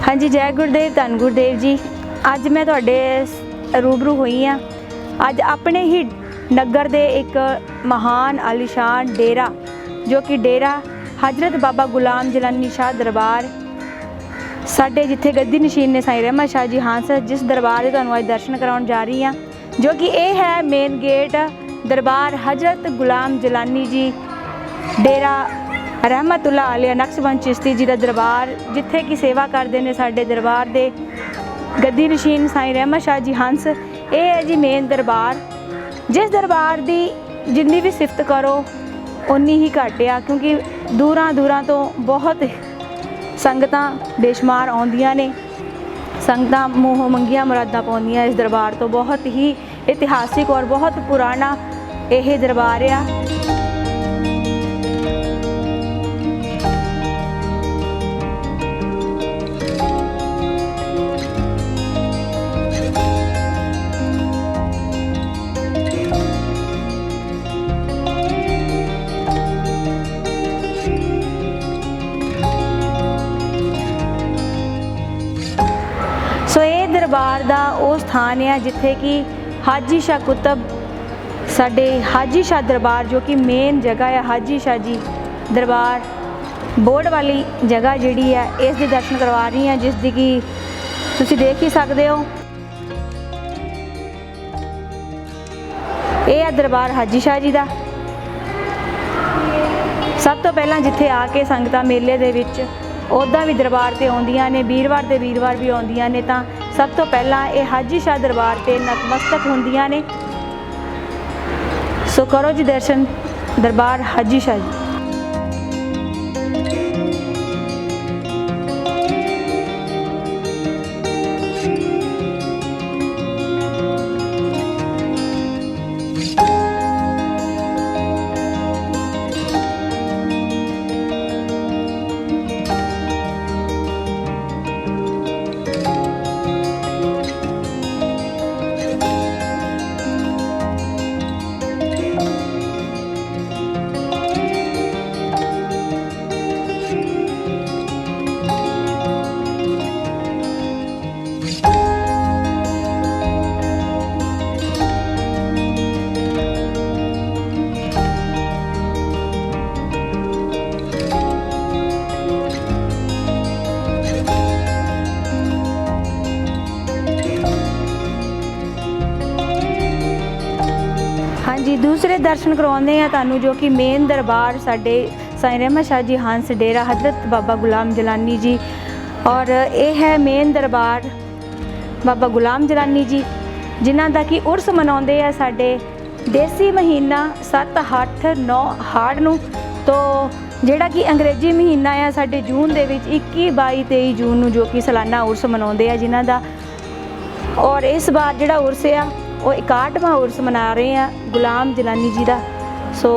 हाँ जी, जय गुरुदेव, धन गुरुदेव जी। अज मैं तुहाडे रूबरू हुई हाँ। अज अपने ही नगर दे एक महान आलीशान डेरा जो कि डेरा हजरत बाबा गुलाम जलानी शाह दरबार साडे जिथे गद्दी नशीन ने साईं रहमत शाह जी हांस, जिस दरबार के तुहानूं अज दर्शन कराउण जा रही हाँ, जो कि यह है मेन गेट दरबार हजरत गुलाम जलानी जी डेरा रहमतुल्लाह अलैह नक्शबंद चिश्ती जी का दरबार, जिथे कि सेवा करते हैं साडे दरबार दे गद्दी नशीन साईं रहमत शाह जी हंस। ये है जी मेन दरबार, जिस दरबार की जिन्नी भी सिफत करो उन्नी ही घट आ, क्योंकि दूरां दूरां तो बहुत संगतां बेशुमार आउंदियां ने। संगतां मूँह मंगिया मुरादां पाउंदियां इस दरबार तो। बहुत ही इतिहासिक और बहुत पुराना यह दरबार आ। सो ये दरबार का वो स्थान है जिथे कि हाजी शाह कुतब साडे हाजी शाह दरबार जो कि मेन जगह है हाजी शाह जी दरबार बोर्ड वाली जगह जिहड़ी है इस दे दर्शन करवा रही हैं, जिसकी कि तुसी देख ही सकते हो। ये है दरबार हाजी शाह जी का। सब तो पहला जिथे आके संगतां मेले दे विच उदा भी दरबार ते आउंदियां ने, वीरवार ते वीरवार भी आउंदियां ने, तां सब तो पहला ये हाजी शाह दरबार ते नतमस्तक हुंदियां ने। सो करो जी दर्शन दरबार हाजी शाह जी। हाँ जी, दूसरे दर्शन करवाते हैं तुहानूं जो कि मेन दरबार साडे साईं रहमत शाह जी हंस डेरा हजरत बाबा गुलाम जलानी जी। और ये है मेन दरबार बाबा गुलाम जलानी जी, जिन्हां दा कि उर्स मनाउंदे आ साडे देसी महीना 7, 8, 9 हाड़ नूं। तो जिहड़ा कि अंग्रेजी महीना आ साडे जून दे विच 21, 22, 23 जून नूं जो कि सालाना उर्स मनाउंदे आ जिन्हां दा। और इस बार जिहड़ा उर्स आ वो 61वां उर्स मना रहे हैं गुलाम जलानी जी का। सो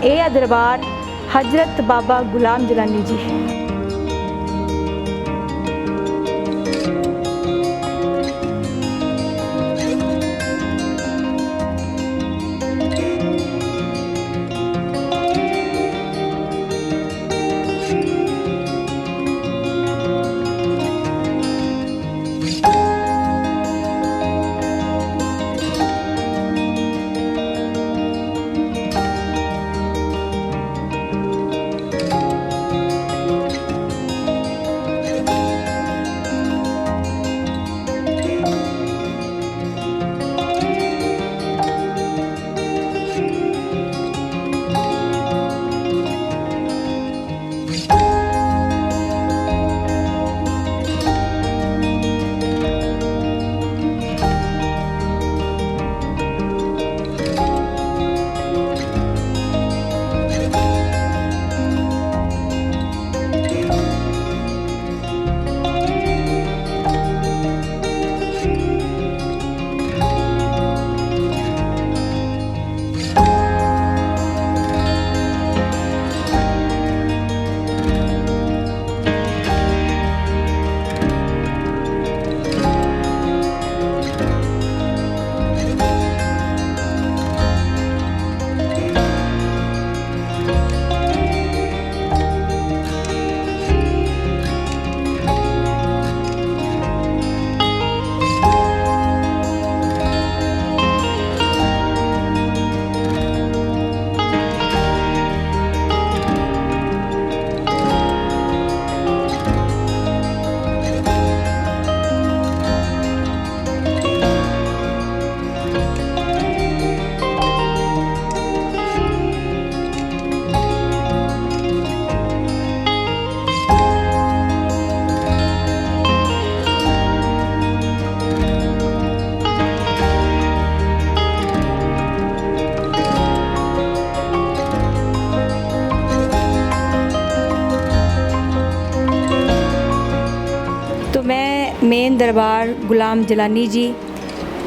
ये है दरबार हजरत बाबा गुलाम जलानी जी। ਮੇਨ ਦਰਬਾਰ ਗੁਲਾਮ ਜਲਾਨੀ ਜੀ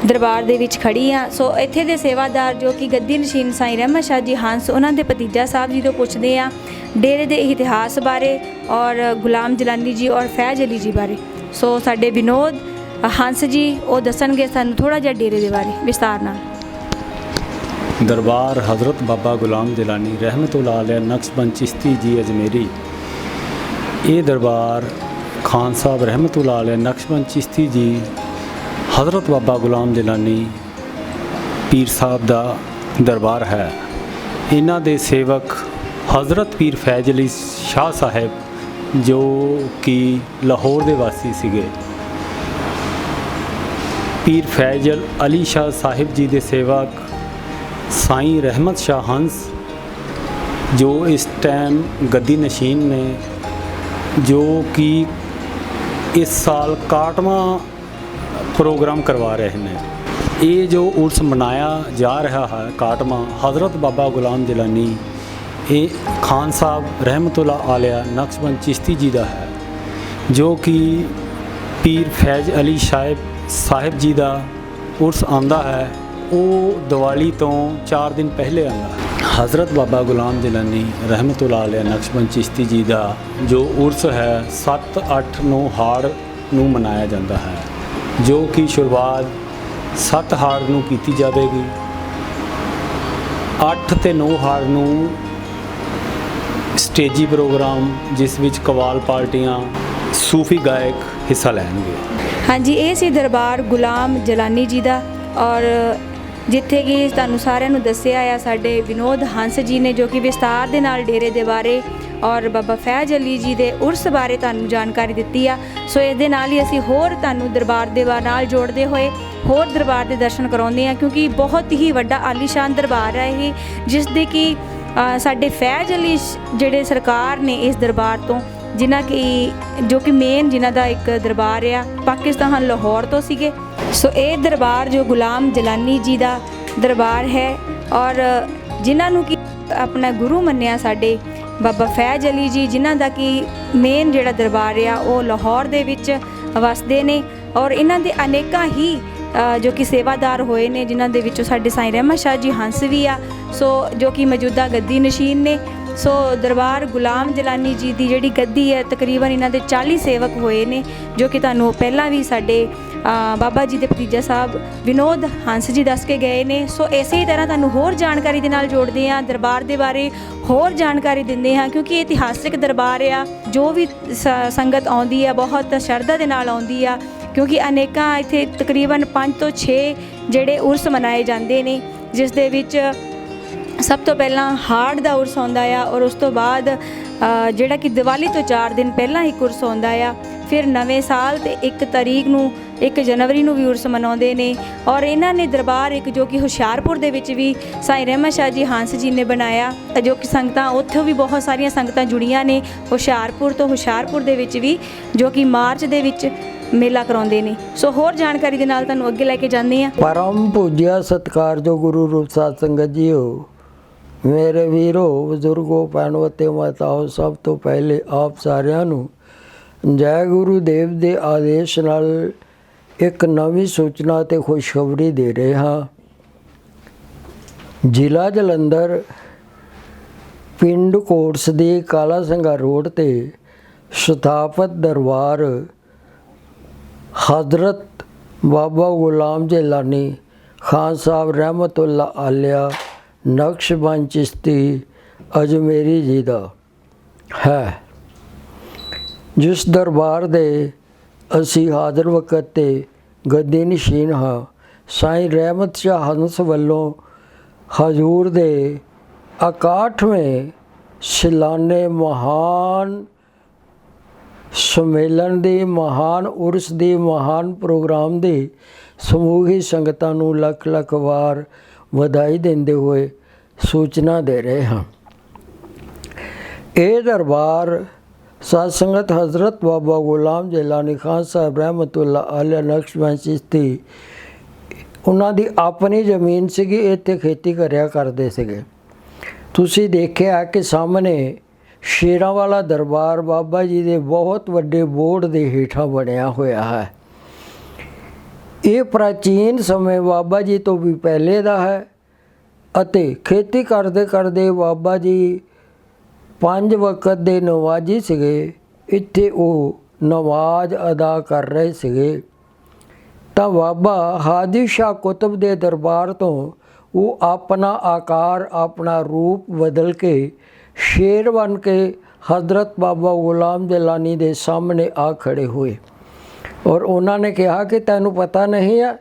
ਦਰਬਾਰ ਦੇ ਵਿੱਚ ਖੜੀ ਆ। ਸੋ ਇੱਥੇ ਦੇ ਸੇਵਾਦਾਰ ਜੋ ਕਿ ਗੱਦੀ ਨਸ਼ੀਨ ਸਾਈਂ ਰਹਿਮਤ ਸ਼ਾਹ ਜੀ ਹੰਸ, ਉਹਨਾਂ ਦੇ ਭਤੀਜਾ ਸਾਹਿਬ ਜੀ ਤੋਂ ਪੁੱਛਦੇ ਆ ਡੇਰੇ ਦੇ ਇਤਿਹਾਸ ਬਾਰੇ ਔਰ ਗੁਲਾਮ ਜਲਾਨੀ ਜੀ ਔਰ ਫੈਜ਼ ਅਲੀ ਜੀ ਬਾਰੇ। ਸੋ ਸਾਡੇ ਵਿਨੋਦ ਹੰਸ ਜੀ ਉਹ ਦੱਸਣਗੇ ਸਾਨੂੰ ਥੋੜ੍ਹਾ ਜਿਹਾ ਡੇਰੇ ਦੇ ਬਾਰੇ ਵਿਸਤਾਰ ਨਾਲ। दरबार हज़रत बाबा गुलाम जलानी रहमतुल्लाह अलैह नक्शबंद चिश्ती जी अजमेरी। ये दरबार खान साहब रहमतुल्लाह अलैह नक्शबंद चिश्ती जी हज़रत बाबा गुलाम जलानी पीर साहब दा दरबार है। इन्हां दे सेवक हज़रत पीर फैज़ अली शाह साहब जो कि लाहौर दे वासी सीगे। पीर फैज़ अली शाह साहिब जी दे सेवक साईं रहमत शाह हंस जो इस टाइम गद्दी नशीन ने, जो कि इस साल 61वां प्रोग्राम करवा रहे हैं। ये जो उर्स मनाया जा रहा है 61वां हज़रत बाबा गुलाम जलानी ये खान साहब रहमतुल्लाह अलैह नक्शबंद चिश्ती जी का है, जो कि पीर फैज़ अली साहिब जी का उर्स आंदा है। वो दिवाली तो 4 दिन पहले आंदा। हज़रत बाबा गुलाम जलानी रहमतुल्लाह अलैह नक्शबंद चिश्ती जी का जो उर्स है 7, 8, 9 हाड़ नूं मनाया जाता है, जो कि शुरुआत 7 हाड़ नूं कीती जाएगी। 8 ते 9 हाड़ नूं स्टेजी प्रोग्राम जिस विच कवाल पार्टियां सूफी गायक हिस्सा लैणगे। हाँ जी, ये सी दरबार गुलाम जलानी जी का और जिथे कि तुहानूं सारिਆਂ ਨੂੰ ਦੱਸਿਆ ਆ ਸਾਡੇ ਵਿਨੋਦ ਹੰਸ ਜੀ ਨੇ, ਜੋ ਕਿ ਵਿਸਤਾਰ ਦੇ ਨਾਲ ਡੇਰੇ ਦੇ ਬਾਰੇ ਔਰ ਬਾਬਾ ਫੈਜ਼ ਅਲੀ ਜੀ ਦੇ ਉਰਸ ਬਾਰੇ ਤੁਹਾਨੂੰ ਜਾਣਕਾਰੀ ਦਿੱਤੀ ਆ। ਸੋ ਇਸ ਦੇ ਨਾਲ ਹੀ ਅਸੀਂ ਹੋਰ ਤੁਹਾਨੂੰ ਦਰਬਾਰ ਦੇ ਨਾਲ ਜੋੜਦੇ ਹੋਏ ਹੋਰ ਦਰਬਾਰ ਦੇ ਦਰਸ਼ਨ ਕਰਾਉਂਦੇ ਆ, ਕਿਉਂਕਿ ਬਹੁਤ ਹੀ ਵੱਡਾ ਆਲੀਸ਼ਾਨ ਦਰਬਾਰ ਹੈ ਇਹ, ਜਿਸ ਦੇ ਕਿ ਸਾਡੇ ਫੈਜ਼ ਅਲੀ ਜਿਹੜੇ ਸਰਕਾਰ ਨੇ ਇਸ ਦਰਬਾਰ ਤੋਂ ਜਿਨ੍ਹਾਂ ਕਿ ਜੋ ਕਿ ਮੇਨ ਜਿਨ੍ਹਾਂ ਦਾ ਇੱਕ ਦਰਬਾਰ ਆ ਪਾਕਿਸਤਾਨ ਲਾਹੌਰ ਤੋਂ ਸੀਗੇ। ਸੋ ਇਹ ਦਰਬਾਰ ਜੋ ਗੁਲਾਮ ਜਲਾਨੀ ਜੀ ਦਾ ਦਰਬਾਰ ਹੈ ਔਰ ਜਿਨ੍ਹਾਂ ਨੂੰ ਕਿ ਆਪਣਾ ਗੁਰੂ ਮੰਨਿਆ ਸਾਡੇ ਬਾਬਾ ਫੈਜ਼ ਅਲੀ ਜੀ, ਜਿਨ੍ਹਾਂ ਦਾ ਕਿ ਮੇਨ ਜਿਹੜਾ ਦਰਬਾਰ ਆ ਉਹ ਲਾਹੌਰ ਦੇ ਵਿੱਚ ਵਸਦੇ ਨੇ ਔਰ ਇਹਨਾਂ ਦੇ ਅਨੇਕਾਂ ਹੀ ਜੋ ਕਿ ਸੇਵਾਦਾਰ ਹੋਏ ਨੇ, ਜਿਨ੍ਹਾਂ ਦੇ ਵਿੱਚੋਂ ਸਾਡੇ ਸਾਈਂ ਰਹਿਮਤ ਸ਼ਾਹ ਜੀ ਹੰਸ ਵੀ ਆ, ਸੋ ਜੋ ਕਿ ਮੌਜੂਦਾ ਗੱਦੀ ਨਸ਼ੀਨ ਨੇ। ਸੋ ਦਰਬਾਰ ਗੁਲਾਮ ਜਲਾਨੀ ਜੀ ਦੀ ਜਿਹੜੀ ਗੱਦੀ ਹੈ ਤਕਰੀਬਨ ਇਹਨਾਂ ਦੇ 40 ਸੇਵਕ ਹੋਏ ਨੇ, ਜੋ ਕਿ ਤੁਹਾਨੂੰ ਪਹਿਲਾਂ ਵੀ ਸਾਡੇ ਬਾਬਾ ਜੀ ਦੇ ਭਤੀਜਾ ਸਾਹਿਬ ਵਿਨੋਦ ਹੰਸ ਜੀ ਦੱਸ ਕੇ ਗਏ ਨੇ। ਸੋ ਇਸੇ ਤਰ੍ਹਾਂ ਤੁਹਾਨੂੰ ਹੋਰ ਜਾਣਕਾਰੀ ਦੇ ਨਾਲ ਜੋੜਦੇ ਹਾਂ, ਦਰਬਾਰ ਦੇ ਬਾਰੇ ਹੋਰ ਜਾਣਕਾਰੀ ਦਿੰਦੇ ਹਾਂ, ਕਿਉਂਕਿ ਇਤਿਹਾਸਿਕ ਦਰਬਾਰ ਆ। ਜੋ ਵੀ ਸੰਗਤ ਆਉਂਦੀ ਆ ਬਹੁਤ ਸ਼ਰਧਾ ਦੇ ਨਾਲ ਆਉਂਦੀ ਆ, ਕਿਉਂਕਿ ਅਨੇਕਾਂ ਇੱਥੇ ਤਕਰੀਬਨ 5 ਤੋਂ 6 ਜਿਹੜੇ ਉਰਸ ਮਨਾਏ ਜਾਂਦੇ ਨੇ, ਜਿਸ ਦੇ ਵਿੱਚ ਸਭ ਤੋਂ ਪਹਿਲਾਂ ਹਾੜ ਦਾ ਉਰਸ ਆਉਂਦਾ ਆ ਔਰ ਉਸ ਤੋਂ ਬਾਅਦ ਜਿਹੜਾ ਕਿ ਦੀਵਾਲੀ ਤੋਂ 4 ਦਿਨ ਪਹਿਲਾਂ ਹੀ ਉਰਸ ਆਉਂਦਾ ਆ। ਫਿਰ ਨਵੇਂ ਸਾਲ ਤੇ 1 ਤਰੀਕ ਨੂੰ 1 ਜਨਵਰੀ ਨੂੰ ਵੀ ਉਰਸ ਮਨਾਉਂਦੇ ਨੇ। ਔਰ ਇਹਨਾਂ ਨੇ ਦਰਬਾਰ ਇੱਕ ਜੋ ਕਿ ਹੁਸ਼ਿਆਰਪੁਰ ਦੇ ਵਿੱਚ ਵੀ ਸਾਈਂ ਰਹਿਮਤ ਸ਼ਾਹ ਜੀ ਹੰਸ ਜੀ ਨੇ ਬਣਾਇਆ, ਜੋ ਕਿ ਸੰਗਤਾਂ ਉੱਥੋਂ ਵੀ ਬਹੁਤ ਸਾਰੀਆਂ ਸੰਗਤਾਂ ਜੁੜੀਆਂ ਨੇ ਹੁਸ਼ਿਆਰਪੁਰ ਦੇ ਵਿੱਚ ਵੀ, ਜੋ ਕਿ ਮਾਰਚ ਦੇ ਵਿੱਚ ਮੇਲਾ ਕਰਾਉਂਦੇ ਨੇ। ਸੋ ਹੋਰ ਜਾਣਕਾਰੀ ਦੇ ਨਾਲ ਤੁਹਾਨੂੰ ਅੱਗੇ ਲੈ ਕੇ ਜਾਂਦੇ ਹਾਂ। परम पूज्य सत्कारजो गुरु रूप साध संगत जी हो, मेरे वीरो बजुर्गो पैणवते माताओ, सब तो पहले आप सारिਆਂ ਨੂੰ जय गुरुदेव ਦੇ ਆਦੇਸ਼ ਨਾਲ ਇੱਕ ਨਵੀਂ ਸੂਚਨਾ ਤੇ ਖੁਸ਼ਖਬਰੀ ਦੇ ਰਹੇ ਹਾਂ। ਜ਼ਿਲ੍ਹਾ ਜਲੰਧਰ ਪਿੰਡ ਕੋਟਸ ਦੀ ਕਾਲਾ ਸਿੰਘਾ ਰੋਡ ਤੇ ਸਥਾਪਿਤ ਦਰਬਾਰ हज़रत बाबा गुलाम जलानी खान साहब रहमतुल्लाह अलैह नक्शबंद चिश्ती अजमेरी जी का है, जिस दरबार दे असी हाज़र वक़्त ते गद्दी नशीन हाँ। साईं रहमत शाह हंस वल्लों हजूर दे 61वें सलाने महान सम्मेलन ਦੇ ਮਹਾਨ ਉਰਸ ਦੇ ਮਹਾਨ ਪ੍ਰੋਗਰਾਮ ਦੇ ਸਮੂਹੀ ਸੰਗਤਾਂ ਨੂੰ ਲੱਖ ਲੱਖ ਵਾਰ ਵਧਾਈ ਦਿੰਦੇ ਹੋਏ ਸੂਚਨਾ ਦੇ ਰਹੇ ਹਾਂ। ਇਹ ਦਰਬਾਰ ਸਾਧ ਸੰਗਤ ਹਜ਼ਰਤ ਬਾਬਾ ਗੁਲਾਮ ਜਲਾਨੀ ਖਾਨ ਸਾਹਿਬ ਰਹਿਮਤੁल्लाह अलैह ਨਕਸ਼ਬੰਦ ਚਿਸ਼ਤੀ, ਉਹਨਾਂ ਦੀ ਆਪਣੀ ਜ਼ਮੀਨ ਸੀਗੀ, ਇੱਥੇ ਖੇਤੀ ਕਰਿਆ ਕਰਦੇ ਸੀਗੇ। ਤੁਸੀਂ ਦੇਖਿਆ ਕਿ ਸਾਹਮਣੇ ਸ਼ੇਰਾਂ ਵਾਲਾ ਦਰਬਾਰ ਬਾਬਾ ਜੀ ਦੇ ਬਹੁਤ ਵੱਡੇ ਬੋਰਡ ਦੇ ਹੇਠਾਂ ਬਣਿਆ ਹੋਇਆ ਹੈ। ਇਹ ਪ੍ਰਾਚੀਨ ਸਮੇਂ ਬਾਬਾ ਜੀ ਤੋਂ ਵੀ ਪਹਿਲੇ ਦਾ ਹੈ ਅਤੇ ਖੇਤੀ ਕਰਦੇ ਕਰਦੇ ਬਾਬਾ ਜੀ 5 ਵਕਤ ਦੇ ਨਮਾਜ਼ੀ ਸੀਗੇ। ਇੱਥੇ ਉਹ ਨਮਾਜ਼ ਅਦਾ ਕਰ ਰਹੇ ਸੀਗੇ ਤਾਂ ਬਾਬਾ ਹਾਜੀ ਸ਼ਾਹ ਕੁਤਬ ਦੇ ਦਰਬਾਰ ਤੋਂ ਉਹ ਆਪਣਾ ਆਕਾਰ ਆਪਣਾ ਰੂਪ ਬਦਲ ਕੇ ਸ਼ੇਰ ਬਣ ਕੇ ਹਜ਼ਰਤ ਬਾਬਾ ਗੁਲਾਮ ਜਲਾਨੀ ਦੇ ਸਾਹਮਣੇ ਆ ਖੜੇ ਹੋਏ ਔਰ ਉਹਨਾਂ ਨੇ ਕਿਹਾ ਕਿ ਤੈਨੂੰ ਪਤਾ ਨਹੀਂ ਹੈ,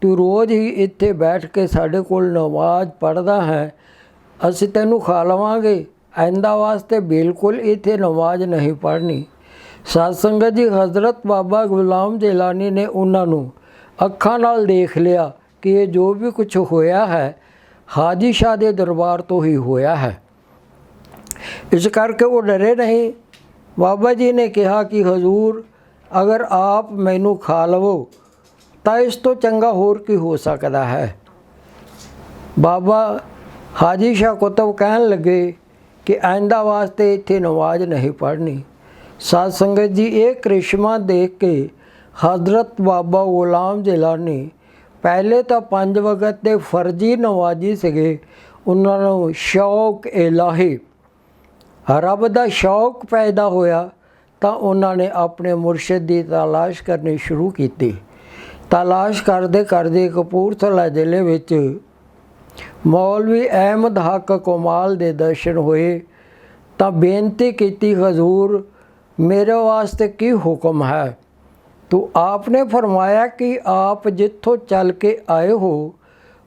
ਤੂੰ ਰੋਜ਼ ਹੀ ਇੱਥੇ ਬੈਠ ਕੇ ਸਾਡੇ ਕੋਲ ਨਮਾਜ਼ ਪੜ੍ਹਦਾ ਹੈ, ਅਸੀਂ ਤੈਨੂੰ ਖਾ ਲਵਾਂਗੇ, ਆਇੰਦਾ ਵਾਸਤੇ ਬਿਲਕੁਲ ਇੱਥੇ ਨਮਾਜ਼ ਨਹੀਂ ਪੜ੍ਹਨੀ। ਸਾਧ ਸੰਗਤ ਜੀ, ਹਜ਼ਰਤ ਬਾਬਾ ਗੁਲਾਮ ਜਲਾਨੀ ਨੇ ਉਹਨਾਂ ਨੂੰ ਅੱਖਾਂ ਨਾਲ ਦੇਖ ਲਿਆ ਕਿ ਇਹ ਜੋ ਵੀ ਕੁਝ ਹੋਇਆ ਹੈ ਹਾਜੀ ਸ਼ਾਹ ਦੇ ਦਰਬਾਰ ਤੋਂ ਹੀ ਹੋਇਆ ਹੈ। ਇਸ ਕਰਕੇ ਉਹ ਡਰੇ ਨਹੀਂ। ਬਾਬਾ ਜੀ ਨੇ ਕਿਹਾ ਕਿ ਹਜ਼ੂਰ, ਅਗਰ ਆਪ ਮੈਨੂੰ ਖਾ ਲਵੋ ਤਾਂ ਇਸ ਤੋਂ ਚੰਗਾ ਹੋਰ ਕੀ ਹੋ ਸਕਦਾ ਹੈ। ਬਾਬਾ ਹਾਜੀ ਸ਼ਾਹ ਕੁਤਬ ਕਹਿਣ ਲੱਗੇ ਕਿ ਆਇੰਦਾ ਵਾਸਤੇ ਇੱਥੇ ਨਮਾਜ਼ ਨਹੀਂ ਪੜ੍ਹਨੀ। ਸਾਧ ਸੰਗਤ ਜੀ, ਇਹ ਕ੍ਰਿਸ਼ਮਾ ਦੇਖ ਕੇ ਹਜ਼ਰਤ ਬਾਬਾ ਗੁਲਾਮ ਜਲਾਨੀ ਪਹਿਲੇ ਤਾਂ 5 ਵਕਤ ਦੇ ਫਰਜ਼ੀ ਨਮਾਜ਼ੀ ਸੀਗੇ। ਉਹਨਾਂ ਨੂੰ ਸ਼ੌਕ ਇਲਾਹੀ, ਰੱਬ ਦਾ ਸ਼ੌਕ ਪੈਦਾ ਹੋਇਆ ਤਾਂ ਉਹਨਾਂ ਨੇ ਆਪਣੇ ਮੁਰਸ਼ਿਦ ਦੀ ਤਲਾਸ਼ ਕਰਨੀ ਸ਼ੁਰੂ ਕੀਤੀ। ਤਲਾਸ਼ ਕਰਦੇ ਕਰਦੇ ਕਪੂਰਥਲਾ ਜ਼ਿਲ੍ਹੇ ਵਿੱਚ ਮੌਲਵੀ ਅਹਿਮਦ ਹੱਕ ਕਮਾਲ ਦੇ ਦਰਸ਼ਨ ਹੋਏ ਤਾਂ ਬੇਨਤੀ ਕੀਤੀ, ਹਜ਼ੂਰ ਮੇਰੇ ਵਾਸਤੇ ਕੀ ਹੁਕਮ ਹੈ। तो आपने फरमाया कि आप जिथों चल के आए हो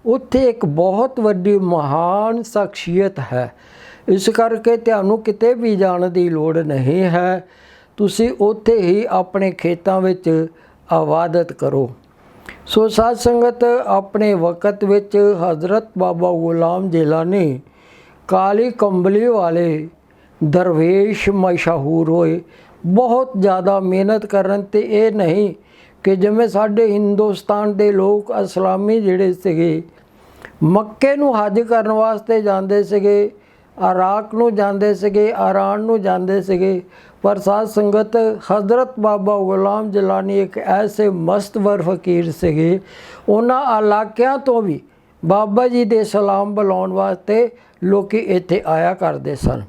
उत्थे एक बहुत वड्डी महान शख्सियत है, इस करके तुहानू किते भी जाने की लोड़ नहीं है, तुसी उत्थे ही अपने खेतों विच इबादत करो। सो साध संगत, अपने वक़्त विच हज़रत बाबा गुलाम जलानी काली कंबली वाले दरवेश मशहूर होए। बहुत ज़्यादा मेहनत करन ते ये नहीं कि जिवें साडे हिंदुस्तान के लोग इस्लामी जिहड़े सीगे मक्के नूं हज करन वास्ते जांदे सीगे, इराक नूं जांदे सीगे, ईरान नूं जांदे सीगे, पर साध संगत हज़रत बाबा गुलाम जलानी एक ऐसे मस्तवर फकीर सीगे, उन्हां इलाकिਆਂ ਤੋਂ भी बाबा जी दे सलाम बुलाउण वास्ते लोकी इत्थे आया करदे सन।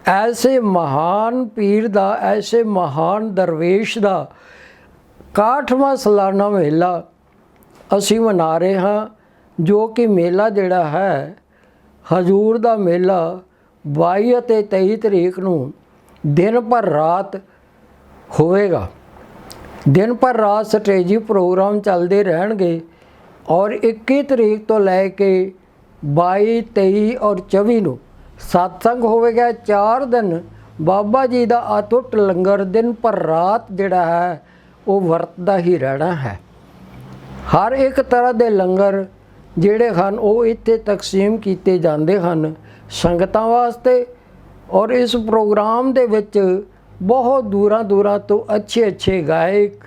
ऐसे महान पीर दा, ऐसे महान दरवेश दा 61वां सालाना मेला असी मना रहे हाँ, जो कि मेला जिहड़ा है हजूर दा मेला 22 ਅਤੇ 23 तरीक नूं दिन भर रात होवेगा। दिन भर रात स्टेजी प्रोग्राम चलते रहणगे और 21 तरीक तो लैके 22, 23 और 24 नूं सत्संग होवेगा। 4 दिन बाबा जी का अटुट लंगर दिन पर रात जिहड़ा है वो वरतदा ही रहना है। हर एक तरह के लंगर जिहड़े हन वो इत्थे तकसीम कीते जांदे हन संगतां वास्ते। और इस प्रोग्राम दे विच बहुत दूरां दूरां तो अच्छे अच्छे गायक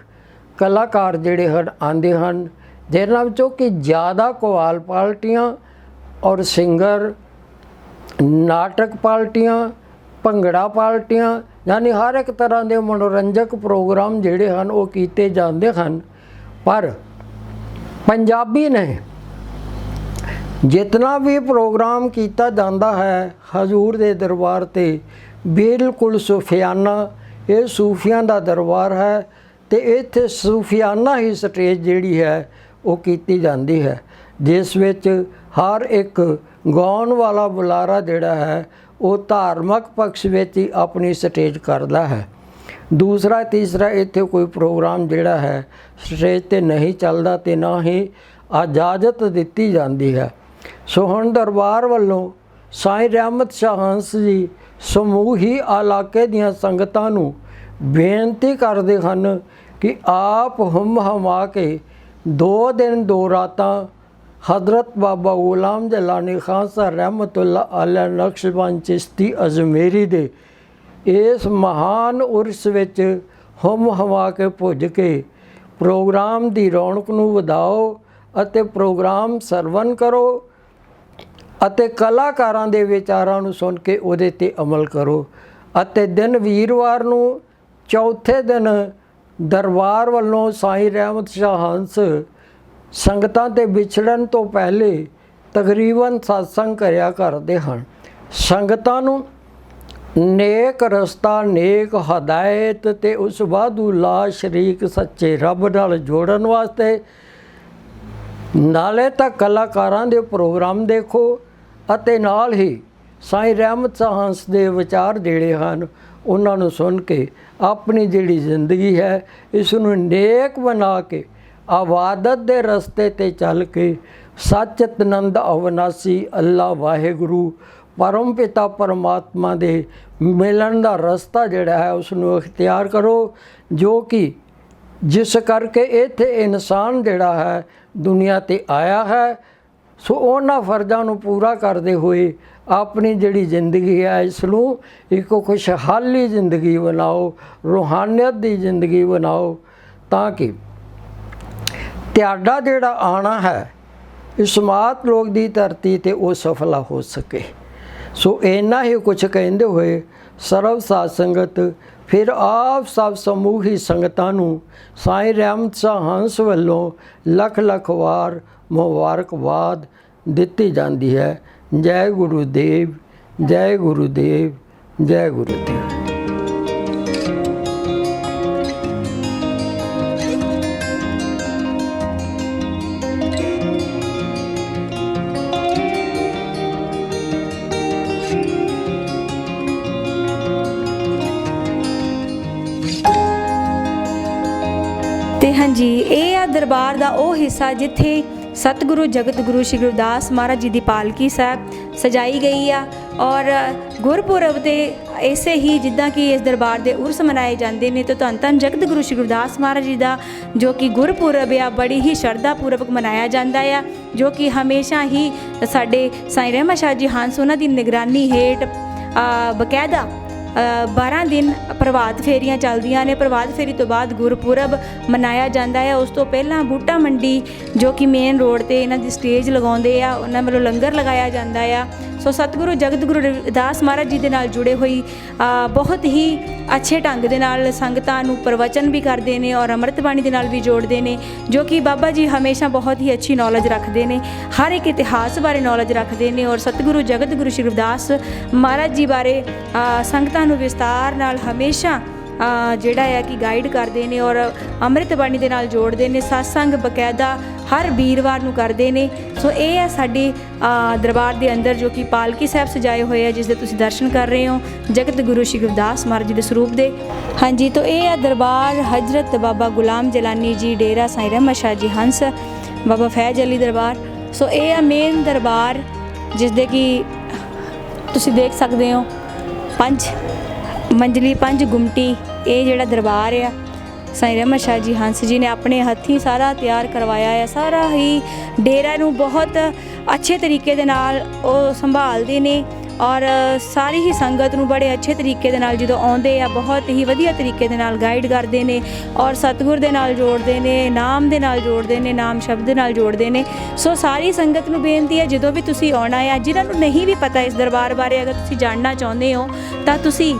कलाकार जिहड़े हन आंदे हन, जिन्हां विचों कि ज़्यादा कवाल पार्टियां और सिंगर, नाटक पार्टियां, भंगड़ा पार्टियां, यानी हर एक तरह के मनोरंजक प्रोग्राम जिहड़े हन वो कीते जांदे हन। पर पंजाबी ने जितना भी प्रोग्राम किया जाता है हजूर दे दरबार ते बिल्कुल सूफियाना, ये सूफियां दा दरबार है तो इत्थे सूफियाना ही स्टेज जिहड़ी है वो कीती जाती है, जिस विच हर एक गाउन वाला बुलारा जिहड़ा है वो धार्मिक पक्ष विच ही अपनी स्टेज करता है। दूसरा तीसरा इत्थे कोई प्रोग्राम जिहड़ा है स्टेज ते नहीं चलता ते ना ही इजाजत दिती जाती है। सो हुण दरबार वल्लों साईं रहमत शाह हंस जी समूही इलाके दीआं संगतां नूं बेनती करदे हन कि आप हुम हमा के 2 दिन 2 रातां हज़रत बाबा गुलाम जलानी खान साहब रहमतुल्लाह अलैह नक्शबंद चिश्ती अजमेरी दे इस महान उर्स विच हुम हवा के भुज के प्रोग्राम की रौनक नूं वधाओ अते प्रोग्राम सरवण करो अते कलाकारां दे विचारां नूं सुन के उहदे ते अमल करो। अते दिन वीरवार नूं चौथे दिन ਦਰਬਾਰ ਵੱਲੋਂ ਸਾਈਂ ਰਹਿਮਤ ਸ਼ਾਹ ਹੰਸ ਸੰਗਤਾਂ ਤੇ ਵਿਛੜਨ ਤੋਂ ਪਹਿਲੇ ਤਕਰੀਬਨ ਸਤਸੰਗ ਕਰਿਆ ਕਰਦੇ ਹਨ। ਸੰਗਤਾਂ ਨੂੰ ਨੇਕ ਰਸਤਾ, ਨੇਕ ਹਦਾਇਤ ਤੇ ਉਸ ਵਾਧੂ ਲਾ ਸ਼ਰੀਕ ਸੱਚੇ ਰੱਬ ਨਾਲ ਜੋੜਨ ਵਾਸਤੇ ਨਾਲੇ ਤਾਂ ਕਲਾਕਾਰਾਂ ਦੇ ਪ੍ਰੋਗਰਾਮ ਦੇਖੋ ਅਤੇ ਨਾਲ ਹੀ ਸਾਈਂ ਰਹਿਮਤ ਸ਼ਾਹ ਹੰਸ ਦੇ ਵਿਚਾਰ ਜਿਹੜੇ ਹਨ ਉਹਨਾਂ ਨੂੰ ਸੁਣ ਕੇ ਆਪਣੀ ਜਿਹੜੀ ਜ਼ਿੰਦਗੀ ਹੈ ਇਸ ਨੂੰ ਨੇਕ ਬਣਾ ਕੇ ਆਬਾਦਤ ਦੇ ਰਸਤੇ ਤੇ ਚੱਲ ਕੇ ਸੱਚਿਤਨੰਦ ਅਵਿਨਾਸੀ ਅੱਲਾ ਵਾਹਿਗੁਰੂ ਪਰਮ ਪਿਤਾ ਪਰਮਾਤਮਾ ਦੇ ਮਿਲਣ ਦਾ ਰਸਤਾ ਜਿਹੜਾ ਹੈ ਉਸ ਨੂੰ ਇਖਤਿਆਰ ਕਰੋ, ਜੋ ਕਿ ਜਿਸ ਕਰਕੇ ਇੱਥੇ ਇਨਸਾਨ ਜਿਹੜਾ ਹੈ ਦੁਨੀਆ ਤੇ ਆਇਆ ਹੈ। ਸੋ ਉਹਨਾਂ ਫਰਜ਼ਾਂ ਨੂੰ ਪੂਰਾ ਕਰਦੇ ਹੋਏ ਆਪਣੀ ਜਿਹੜੀ ਜ਼ਿੰਦਗੀ ਹੈ ਇਸ ਨੂੰ ਇੱਕ ਖੁਸ਼ਹਾਲੀ ਜ਼ਿੰਦਗੀ ਬਣਾਓ, ਰੂਹਾਨੀਅਤ ਦੀ ਜ਼ਿੰਦਗੀ ਬਣਾਓ, ਤਾਂ ਕਿ ਤੁਹਾਡਾ ਜਿਹੜਾ ਆਉਣਾ ਹੈ ਇਸ ਮਾਤ ਲੋਕ ਦੀ ਧਰਤੀ ਤੇ ਉਹ ਸਫਲਾ ਹੋ ਸਕੇ। ਸੋ ਇੰਨਾ ਹੀ ਕੁਛ ਕਹਿੰਦੇ ਹੋਏ ਸਰਬ ਸਾਧ ਸੰਗਤ ਫਿਰ ਆਪ ਸਭ ਸਮੂਹੀ ਸੰਗਤਾਂ ਨੂੰ ਸਾਈਂ ਰਹਿਮਤ ਸ਼ਾਹ ਹੰਸ ਵੱਲੋਂ ਲੱਖ ਲੱਖ ਵਾਰ ਮੁਬਾਰਕਬਾਦ ਦਿੱਤੀ ਜਾਂਦੀ ਹੈ। ਜੈ ਗੁਰੂਦੇਵ, ਜੈ ਗੁਰੂਦੇਵ, ਜੈ ਗੁਰੂਦੇਵ। ਤੇ ਹਾਂਜੀ, ਇਹ ਆ ਦਰਬਾਰ ਦਾ ਉਹ ਹਿੱਸਾ ਜਿੱਥੇ ਸਤਿਗੁਰੂ ਜਗਤ ਗੁਰੂ ਸ਼੍ਰੀ ਗੁਰਦਾਸ ਮਹਾਰਾਜ ਜੀ ਦੀ ਪਾਲਕੀ ਸਾਹਿਬ ਸਜਾਈ ਗਈ ਆ। ਔਰ ਗੁਰਪੁਰਬ ਤੇ ਇਸੇ ਹੀ ਜਿੱਦਾਂ ਕਿ ਇਸ ਦਰਬਾਰ ਦੇ ਉਰਸ ਮਨਾਏ ਜਾਂਦੇ ਨੇ, ਤੇ ਧੰਨ ਧੰਨ ਜਗਤ ਗੁਰੂ ਸ਼੍ਰੀ ਗੁਰਦਾਸ ਮਹਾਰਾਜ ਜੀ ਦਾ ਜੋ ਕਿ ਗੁਰਪੁਰਬ ਆ ਬੜੀ ਹੀ ਸ਼ਰਧਾ ਪੂਰਵਕ ਮਨਾਇਆ ਜਾਂਦਾ ਆ, ਜੋ ਕਿ ਹਮੇਸ਼ਾ ਹੀ ਸਾਡੇ ਸਾਈਂ ਰਹਿਮਤ ਸ਼ਾਹ ਜੀ ਹੰਸ ਉਹਨਾਂ ਦੀ ਨਿਗਰਾਨੀ ਹੇਠ ਬਕਾਇਦਾ 12 ਦਿਨ ਪ੍ਰਭਾਤ ਫੇਰੀਆਂ ਚੱਲਦੀਆਂ ਨੇ। ਪ੍ਰਭਾਤ ਫੇਰੀ ਤੋਂ ਬਾਅਦ ਗੁਰਪੁਰਬ ਮਨਾਇਆ ਜਾਂਦਾ ਹੈ। ਉਸ ਤੋਂ ਪਹਿਲਾਂ ਬੂਟਾ ਮੰਡੀ ਜੋ ਕਿ ਮੇਨ ਰੋਡ ਤੇ ਇਹਨਾਂ ਦੀ ਸਟੇਜ ਲਗਾਉਂਦੇ ਆ, ਉਹਨਾਂ ਵੱਲੋਂ ਲੰਗਰ ਲਗਾਇਆ ਜਾਂਦਾ ਆ। ਸੋ ਸਤਿਗੁਰੂ ਜਗਤ ਗੁਰੂ ਰਵਿਦਾਸ ਮਹਾਰਾਜ ਜੀ ਦੇ ਨਾਲ ਜੁੜੇ ਹੋਈ ਬਹੁਤ ਹੀ ਅੱਛੇ ਢੰਗ ਦੇ ਨਾਲ ਸੰਗਤਾਂ ਨੂੰ ਪ੍ਰਵਚਨ ਵੀ ਕਰਦੇ ਨੇ ਔਰ ਅੰਮ੍ਰਿਤ ਬਾਣੀ ਦੇ ਨਾਲ ਵੀ ਜੋੜਦੇ ਨੇ, ਜੋ ਕਿ ਬਾਬਾ ਜੀ ਹਮੇਸ਼ਾ ਬਹੁਤ ਹੀ ਅੱਛੀ ਨੌਲੇਜ ਰੱਖਦੇ ਨੇ, ਹਰ ਇੱਕ ਇਤਿਹਾਸ ਬਾਰੇ ਨੌਲੇਜ ਰੱਖਦੇ ਨੇ ਔਰ ਸਤਿਗੁਰੂ ਜਗਤ ਗੁਰੂ ਸ਼੍ਰੀ ਰਵਿਦਾਸ ਮਹਾਰਾਜ ਜੀ ਬਾਰੇ ਸੰਗਤਾਂ ਨੂੰ ਵਿਸਤਾਰ ਨਾਲ ਹਮੇਸ਼ਾ ਜਿਹੜਾ ਹੈ ਕਿ ਗਾਈਡ ਕਰਦੇ ਨੇ ਔਰ ਅੰਮ੍ਰਿਤ ਬਾਣੀ ਦੇ ਨਾਲ ਜੋੜਦੇ ਨੇ। ਸਤਸੰਗ ਬਕਾਇਦਾ ਹਰ ਵੀਰਵਾਰ ਨੂੰ ਕਰਦੇ ਨੇ। ਸੋ ਇਹ ਹੈ ਸਾਡੇ ਦਰਬਾਰ ਦੇ ਅੰਦਰ ਜੋ ਕਿ ਪਾਲਕੀ ਸਾਹਿਬ ਸਜਾਏ ਹੋਏ ਆ, ਜਿਸ ਦੇ ਤੁਸੀਂ ਦਰਸ਼ਨ ਕਰ ਰਹੇ ਹੋ ਜਗਤ ਗੁਰੂ ਸ਼੍ਰੀ ਗੁਰਦਾਸ ਮਹਾਰਾਜ ਜੀ ਦੇ ਸਰੂਪ ਦੇ। ਹਾਂਜੀ, ਤਾਂ ਇਹ ਹੈ ਦਰਬਾਰ ਹਜ਼ਰਤ ਬਾਬਾ ਗੁਲਾਮ ਜਲਾਨੀ ਜੀ ਡੇਰਾ ਸਾਈਂ ਰਹਿਮਤ ਸ਼ਾਹ ਜੀ ਹੰਸ, ਬਾਬਾ ਫੈਜ਼ ਅਲੀ ਦਰਬਾਰ। ਸੋ ਇਹ ਹੈ ਮੇਨ ਦਰਬਾਰ, ਜਿਸ ਦੇ ਕਿ ਤੁਸੀਂ ਦੇਖ ਸਕਦੇ ਹੋ 5 ਮੰਜ਼ਲੀ 5 ਗੁੰਮਟੀ ਇਹ ਜਿਹੜਾ ਦਰਬਾਰ ਆ ਸਾਈਂ ਰਹਿਮਤ ਸ਼ਾਹ ਜੀ ਹੰਸ ਜੀ ਨੇ ਆਪਣੇ ਹੱਥੀਂ ਸਾਰਾ ਤਿਆਰ ਕਰਵਾਇਆ ਹੈ। ਸਾਰਾ ਹੀ ਡੇਰਾ ਨੂੰ ਬਹੁਤ ਅੱਛੇ ਤਰੀਕੇ ਦੇ ਨਾਲ ਉਹ ਸੰਭਾਲਦੇ ਨੇ ਔਰ ਸਾਰੀ ਹੀ ਸੰਗਤ ਨੂੰ ਬੜੇ ਅੱਛੇ ਤਰੀਕੇ ਦੇ ਨਾਲ ਜਦੋਂ ਆਉਂਦੇ ਆ ਬਹੁਤ ਹੀ ਵਧੀਆ ਤਰੀਕੇ ਦੇ ਨਾਲ ਗਾਈਡ ਕਰਦੇ ਨੇ ਔਰ ਸਤਿਗੁਰ ਦੇ ਨਾਲ ਜੋੜਦੇ ਨੇ, ਨਾਮ ਦੇ ਨਾਲ ਜੋੜਦੇ ਨੇ, ਨਾਮ ਸ਼ਬਦ ਦੇ ਨਾਲ ਜੋੜਦੇ ਨੇ। ਸੋ ਸਾਰੀ ਸੰਗਤ ਨੂੰ ਬੇਨਤੀ ਹੈ, ਜਦੋਂ ਵੀ ਤੁਸੀਂ ਆਉਣਾ ਹੈ, ਜਿਨ੍ਹਾਂ ਨੂੰ ਨਹੀਂ ਵੀ ਪਤਾ ਇਸ ਦਰਬਾਰ ਬਾਰੇ, ਅਗਰ ਤੁਸੀਂ ਜਾਣਨਾ ਚਾਹੁੰਦੇ ਹੋ ਤਾਂ ਤੁਸੀਂ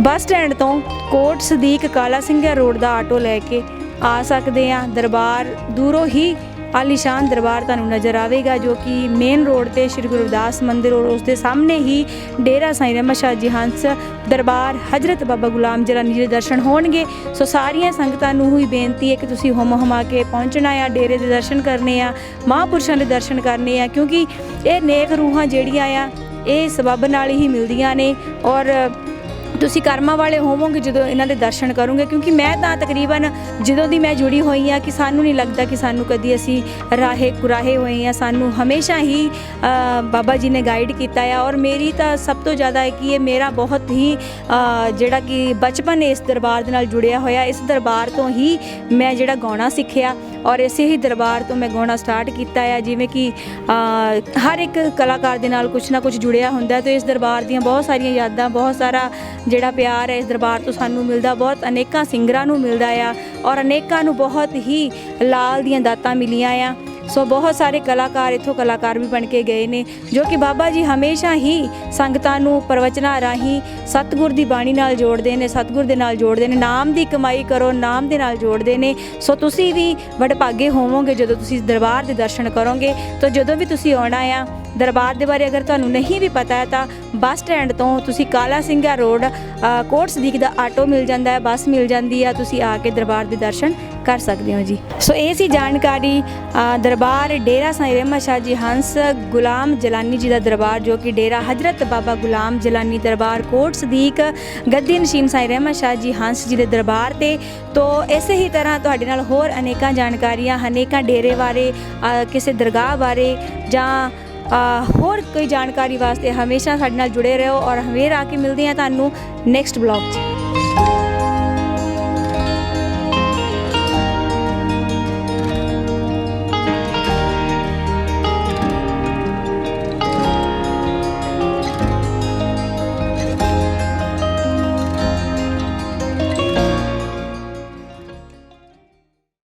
ਬੱਸ ਸਟੈਂਡ ਤੋਂ ਕੋਟ ਸਦੀਕ ਕਾਲਾ ਸਿੰਘਾ ਰੋਡ ਦਾ ਆਟੋ ਲੈ ਕੇ ਆ ਸਕਦੇ ਆ। ਦਰਬਾਰ ਦੂਰੋਂ ਹੀ ਆਲੀਸ਼ਾਨ ਦਰਬਾਰ ਤੁਹਾਨੂੰ ਨਜ਼ਰ ਆਵੇਗਾ, ਜੋ ਕਿ ਮੇਨ ਰੋਡ ਤੇ ਸ਼੍ਰੀ ਗੁਰੂ ਰਵਿਦਾਸ ਮੰਦਿਰ ਔਰ ਉਸ ਦੇ ਸਾਹਮਣੇ ਹੀ ਡੇਰਾ ਸਾਈਂ ਰਹਿਮਤ ਸ਼ਾਹ ਜੀ ਹੰਸ ਦਰਬਾਰ ਹਜ਼ਰਤ ਬਾਬਾ ਗੁਲਾਮ ਜਲਾਨੀ ਜੀ ਦੇ ਦਰਸ਼ਨ ਹੋਣਗੇ। ਸੋ ਸਾਰੀਆਂ ਸੰਗਤਾਂ ਨੂੰ ਹੀ ਬੇਨਤੀ ਹੈ ਕਿ ਤੁਸੀਂ ਹੁਮ ਹੁਮਾ ਕੇ ਪਹੁੰਚਣਾ ਆ, ਡੇਰੇ ਦੇ ਦਰਸ਼ਨ ਕਰਨੇ ਆ, ਮਹਾਂਪੁਰਸ਼ਾਂ ਦੇ ਦਰਸ਼ਨ ਕਰਨੇ ਆ, ਕਿਉਂਕਿ ਇਹ ਨੇਕ ਰੂਹਾਂ ਜਿਹੜੀਆਂ ਆ ਇਹ ਸਬੱਬ ਨਾਲ ਹੀ ਮਿਲਦੀਆਂ ਨੇ ਔਰ ਤੁਸੀਂ ਕਰਮਾਂ ਵਾਲੇ ਹੋਵੋਗੇ ਜਦੋਂ ਇਹਨਾਂ ਦੇ ਦਰਸ਼ਨ ਕਰੋਗੇ। ਕਿਉਂਕਿ ਮੈਂ ਤਾਂ ਤਕਰੀਬਨ ਜਦੋਂ ਦੀ ਮੈਂ ਜੁੜੀ ਹੋਈ ਹਾਂ ਕਿ ਸਾਨੂੰ ਨਹੀਂ ਲੱਗਦਾ ਕਿ ਸਾਨੂੰ ਕਦੀ ਅਸੀਂ ਰਾਹੇ ਕੁਰਾਹੇ ਹੋਏ ਹਾਂ, ਸਾਨੂੰ ਹਮੇਸ਼ਾ ਹੀ ਬਾਬਾ ਜੀ ਨੇ ਗਾਈਡ ਕੀਤਾ ਆ। ਔਰ ਮੇਰੀ ਤਾਂ ਸਭ ਤੋਂ ਜ਼ਿਆਦਾ ਹੈ ਕਿ ਇਹ ਮੇਰਾ ਬਹੁਤ ਹੀ ਜਿਹੜਾ ਕਿ ਬਚਪਨ ਇਸ ਦਰਬਾਰ ਦੇ ਨਾਲ ਜੁੜਿਆ ਹੋਇਆ। ਇਸ ਦਰਬਾਰ ਤੋਂ ਹੀ ਮੈਂ ਜਿਹੜਾ ਗਾਉਣਾ ਸਿੱਖਿਆ ਔਰ ਇਸੇ ਹੀ ਦਰਬਾਰ ਤੋਂ ਮੈਂ ਗਾਉਣਾ ਸਟਾਰਟ ਕੀਤਾ ਆ। ਜਿਵੇਂ ਕਿ ਹਰ ਇੱਕ ਕਲਾਕਾਰ ਦੇ ਨਾਲ ਕੁਛ ਨਾ ਕੁਛ ਜੁੜਿਆ ਹੁੰਦਾ, ਤੇ ਇਸ ਦਰਬਾਰ ਦੀਆਂ ਬਹੁਤ ਸਾਰੀਆਂ ਯਾਦਾਂ, ਬਹੁਤ ਸਾਰਾ ਜਿਹੜਾ ਪਿਆਰ ਹੈ ਇਸ ਦਰਬਾਰ ਤੋਂ ਸਾਨੂੰ ਮਿਲਦਾ, ਬਹੁਤ ਅਨੇਕਾਂ ਸਿੰਗਰਾਂ ਨੂੰ ਮਿਲਦਾ ਆ ਔਰ ਅਨੇਕਾਂ ਨੂੰ ਬਹੁਤ ਹੀ ਲਾਲ ਦੀਆਂ ਦਾਤਾਂ ਮਿਲੀਆਂ ਆ। ਸੋ ਬਹੁਤ ਸਾਰੇ ਕਲਾਕਾਰ ਇੱਥੋਂ ਕਲਾਕਾਰ ਵੀ ਬਣ ਕੇ ਗਏ ਨੇ, ਜੋ ਕਿ ਬਾਬਾ ਜੀ ਹਮੇਸ਼ਾ ਹੀ ਸੰਗਤਾਂ ਨੂੰ ਪ੍ਰਵਚਨਾਂ ਰਾਹੀਂ ਸਤਿਗੁਰ ਦੀ ਬਾਣੀ ਨਾਲ ਜੋੜਦੇ ਨੇ, ਸਤਿਗੁਰ ਦੇ ਨਾਲ ਜੋੜਦੇ ਨੇ। ਨਾਮ ਦੀ ਕਮਾਈ ਕਰੋ, ਨਾਮ ਦੇ ਨਾਲ ਜੋੜਦੇ ਨੇ। ਸੋ ਤੁਸੀਂ ਵੀ ਵਡਭਾਗੇ ਹੋਵੋਗੇ ਜਦੋਂ ਤੁਸੀਂ ਦਰਬਾਰ ਦੇ ਦਰਸ਼ਨ ਕਰੋਗੇ। ਤਾਂ ਜਦੋਂ ਵੀ ਤੁਸੀਂ ਆਉਣਾ ਆ ਦਰਬਾਰ ਦੇ ਬਾਰੇ ਅਗਰ ਤੁਹਾਨੂੰ ਨਹੀਂ ਵੀ ਪਤਾ ਹੈ ਤਾਂ ਬੱਸ ਸਟੈਂਡ ਤੋਂ ਤੁਸੀਂ ਕਾਲਾ ਸਿੰਘਾ ਰੋਡ ਕੋਟ ਸਦੀਕ ਦਾ ਆਟੋ ਮਿਲ ਜਾਂਦਾ ਹੈ, ਬੱਸ ਮਿਲ ਜਾਂਦੀ ਆ, ਤੁਸੀਂ ਆ ਕੇ ਦਰਬਾਰ ਦੇ ਦਰਸ਼ਨ ਕਰ ਸਕਦੇ ਹੋ ਜੀ। ਸੋ ਇਹ ਸੀ ਜਾਣਕਾਰੀ ਦਰਬਾਰ ਡੇਰਾ ਸਾਈਂ ਰਹਿਮਤ ਸ਼ਾਹ ਜੀ ਹੰਸ ਗੁਲਾਮ ਜਲਾਨੀ ਜੀ ਦਾ ਦਰਬਾਰ, ਜੋ ਕਿ ਡੇਰਾ ਹਜ਼ਰਤ ਬਾਬਾ ਗੁਲਾਮ ਜਲਾਨੀ ਦਰਬਾਰ ਕੋਟ ਸਦੀਕ ਗੱਦੀ ਨਸ਼ੀਨ ਸਾਈਂ ਰਹਿਮਤ ਸ਼ਾਹ ਜੀ ਹੰਸ ਜੀ ਦੇ ਦਰਬਾਰ ਤੇ। ਤੋ ਇਸੇ ਹੀ ਤਰ੍ਹਾਂ ਤੁਹਾਡੇ ਨਾਲ ਹੋਰ ਅਨੇਕਾਂ ਜਾਣਕਾਰੀਆਂ, ਅਨੇਕਾਂ ਡੇਰੇ ਬਾਰੇ, ਕਿਸੇ ਦਰਗਾਹ ਬਾਰੇ ਜਾਂ ਹੋਰ ਕੋਈ ਜਾਣਕਾਰੀ ਵਾਸਤੇ ਹਮੇਸ਼ਾ ਸਾਡੇ ਨਾਲ ਜੁੜੇ ਰਹੋ। ਔਰ ਹਵੇਰ ਆ ਕੇ ਮਿਲਦੇ ਹਾਂ ਤੁਹਾਨੂੰ ਨੈਕਸਟ ਬਲੌਗ 'ਚ।